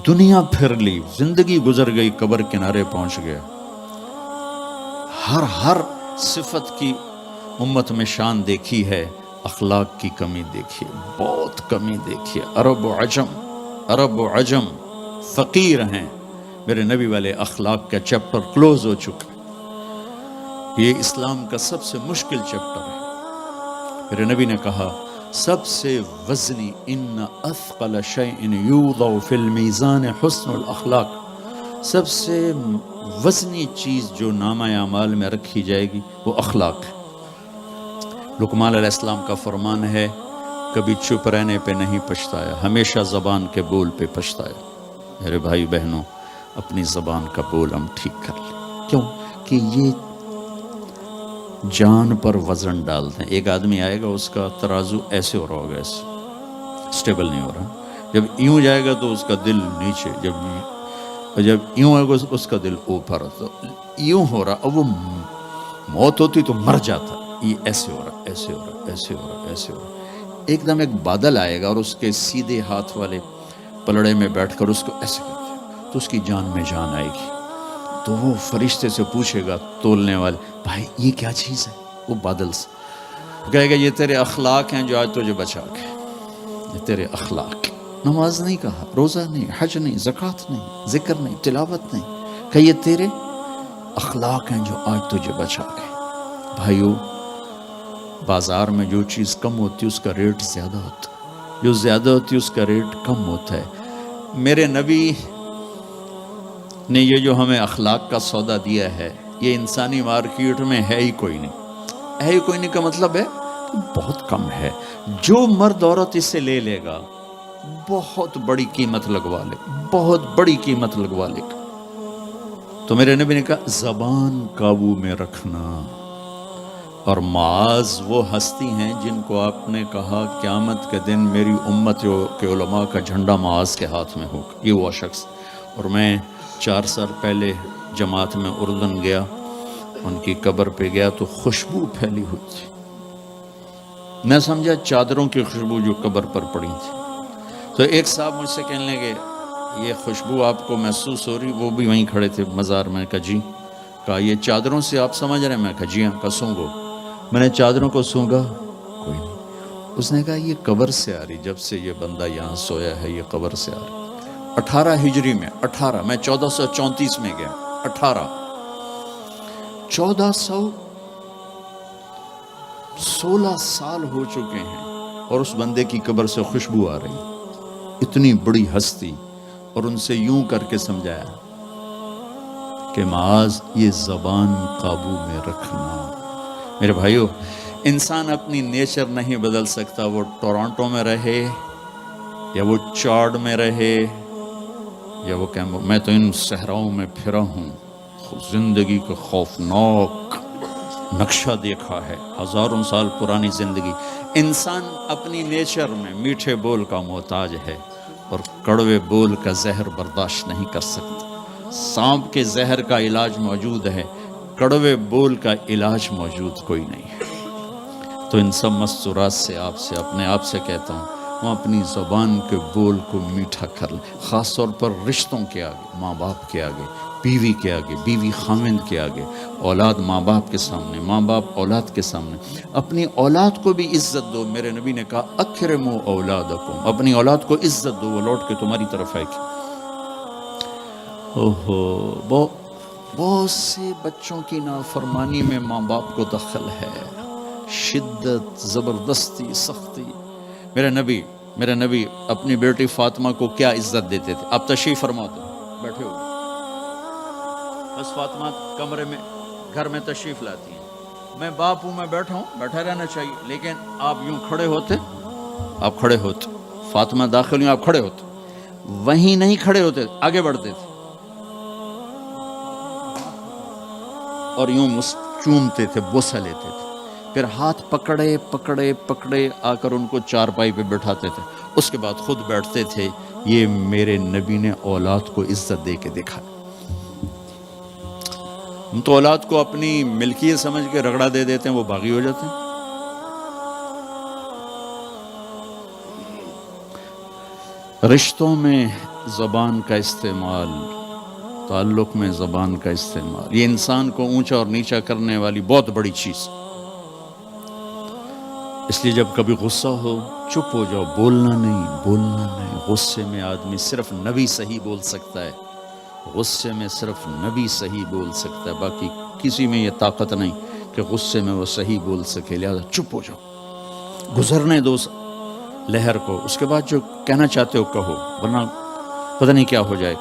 دنیا پھر لی، زندگی گزر گئی، قبر کنارے پہنچ گیا، ہر صفت کی امت میں شان دیکھی ہے، اخلاق کی کمی دیکھی ہے، بہت کمی دیکھی ہے۔ عرب و عجم فقیر ہیں، میرے نبی والے اخلاق کا چیپٹر کلوز ہو چکا ہے۔ یہ اسلام کا سب سے مشکل چیپٹر ہے۔ میرے نبی نے کہا سب سے وزنی ان اثقل شیء یوضع فی المیزان حسن الاخلاق، سب سے وزنی چیز جو نامہ اعمال میں رکھی جائے گی وہ اخلاق ہے۔ لقمان علیہ السلام کا فرمان ہے کبھی چپ رہنے پہ نہیں پچھتایا، ہمیشہ زبان کے بول پہ پچھتایا۔ میرے بھائی بہنوں، اپنی زبان کا بول ہم ٹھیک کر لیں، کیوں کہ یہ جان پر وزن ڈالتے ہیں۔ ایک آدمی آئے گا، اس کا ترازو ایسے ہو رہا ہوگا، ایسے اسٹیبل نہیں ہو رہا، جب یوں جائے گا تو اس کا دل نیچے، جب یوں آئے گا اس کا دل اوپر، تو یوں ہو رہا، اب وہ موت ہوتی تو مر جاتا، یہ ایسے ہو رہا، ایسے ہو رہا، ایسے ہو رہا، ایسے ہو رہا۔ ایک دم ایک بادل آئے گا اور اس کے سیدھے ہاتھ والے پلڑے میں بیٹھ کر اس کو ایسے کرتے ہیں تو اس کی جان میں جان آئے گی۔ تو وہ فرشتے سے پوچھے گا تولنے والے، بھائی یہ کیا چیز ہے؟ وہ بادل سے کہے گا یہ تیرے اخلاق ہیں جو آج تجھے بچا کے، یہ تیرے اخلاق۔ نماز نہیں کہا، روزہ نہیں، حج نہیں، زکوٰۃ نہیں، ذکر نہیں، تلاوت نہیں، کہ یہ تیرے اخلاق ہیں جو آج تجھے بچا کے۔ بھائیو، بازار میں جو چیز کم ہوتی ہے اس کا ریٹ زیادہ ہوتا ہے، جو زیادہ ہوتی ہے اس کا ریٹ کم ہوتا ہے۔ میرے نبی نے یہ جو ہمیں اخلاق کا سودا دیا ہے، یہ انسانی مارکیٹ میں ہے ہی کوئی نہیں۔ ہے ہی کوئی نہیں کا مطلب ہے بہت کم ہے۔ جو مرد عورت اسے لے لے گا بہت بڑی قیمت لگوا لے، بہت بڑی قیمت لگوا لے گا۔ تو میرے نبی نے کہا زبان قابو میں رکھنا۔ اور معاذ وہ ہستی ہیں جن کو آپ نے کہا قیامت کے دن میری امت کے علماء کا جھنڈا معاذ کے ہاتھ میں ہوگا، یہ وہ شخص۔ اور میں 4 سال پہلے جماعت میں اردن گیا، ان کی قبر پہ گیا تو خوشبو پھیلی ہوئی تھی، میں سمجھا چادروں کی خوشبو جو قبر پر پڑی تھی۔ تو ایک صاحب مجھ سے کہنے لگے یہ خوشبو آپ کو محسوس ہو رہی؟ وہ بھی وہیں کھڑے تھے مزار میں۔ کہا جی۔ کہا یہ چادروں سے آپ سمجھ رہے ہیں؟ میں کہا جی ہاں۔ کہا سونگو۔ میں نے چادروں کو سونگا، کوئی نہیں۔ اس نے کہا یہ قبر سے آ رہی، جب سے یہ بندہ یہاں سویا ہے یہ قبر سے آ رہی۔ 18 ہجری میں، 18 میں 1434 میں گیا، 1416 سال ہو چکے ہیں اور اس بندے کی قبر سے خوشبو آ رہی، اتنی بڑی ہستی۔ اور ان سے یوں کر کے سمجھایا کہ معاذ یہ زبان قابو میں رکھنا۔ میرے بھائیو، انسان اپنی نیچر نہیں بدل سکتا، وہ ٹورانٹو میں رہے یا وہ چاڈ میں رہے یا وہ میں تو ان صحراؤں میں پھرا ہوں، زندگی کا خوفناک نقشہ دیکھا ہے، ہزاروں سال پرانی زندگی۔ انسان اپنی نیچر میں میٹھے بول کا محتاج ہے اور کڑوے بول کا زہر برداشت نہیں کر سکتا۔ سانپ کے زہر کا علاج موجود ہے، کڑوے بول کا علاج موجود کوئی نہیں ہے۔ تو ان سب مستورات سے اپنے آپ سے کہتا ہوں، وہ اپنی زبان کے بول کو میٹھا کر لیں، خاص طور پر رشتوں کے آگے، ماں باپ کے آگے، بیوی کے آگے، بیوی خاوند کے آگے، اولاد ماں باپ کے سامنے، ماں باپ اولاد کے سامنے۔ اپنی اولاد کو بھی عزت دو۔ میرے نبی نے کہا اکرموا اولادکم، اپنی اولاد کو عزت دو، وہ لوٹ کے تمہاری طرف آئے گی۔ بہت سے بچوں کی نافرمانی میں ماں باپ کو دخل ہے، شدت، زبردستی، سختی۔ میرے نبی اپنی بیٹی فاطمہ کو کیا عزت دیتے تھے؟ آپ تشریف فرما دو، بیٹھے ہو، بس فاطمہ کمرے میں گھر میں تشریف لاتی ہیں، میں باپ ہوں، میں بیٹھا ہوں، بیٹھا رہنا چاہیے، لیکن آپ یوں کھڑے ہوتے، آپ کھڑے ہوتے، فاطمہ داخل ہوئی، آپ کھڑے ہوتے، وہیں نہیں کھڑے ہوتے، آگے بڑھتے تھے اور یوں چومتے تھے، بوسہ لیتے تھے، پھر ہاتھ پکڑے پکڑے پکڑے آ کر ان کو چارپائی پہ بٹھاتے تھے، اس کے بعد خود بیٹھتے تھے۔ یہ میرے نبی نے اولاد کو عزت دے کے دیکھا۔ ہم تو اولاد کو اپنی ملکیت سمجھ کے رگڑا دے دیتے ہیں، وہ باغی ہو جاتے ہیں۔ رشتوں میں زبان کا استعمال، تعلق میں زبان کا استعمال، یہ انسان کو اونچا اور نیچا کرنے والی بہت بڑی چیز۔ اس لیے جب کبھی غصہ ہو چپ ہو جاؤ، بولنا نہیں۔ غصے میں آدمی صرف نبی صحیح بول سکتا ہے، غصے میں صرف نبی صحیح بول سکتا ہے، باقی کسی میں یہ طاقت نہیں کہ غصے میں وہ صحیح بول سکے، لہذا چپ ہو جاؤ، گزرنے دو لہر کو، اس کے بعد جو کہنا چاہتے ہو کہو، ورنہ پتہ نہیں کیا ہو جائے۔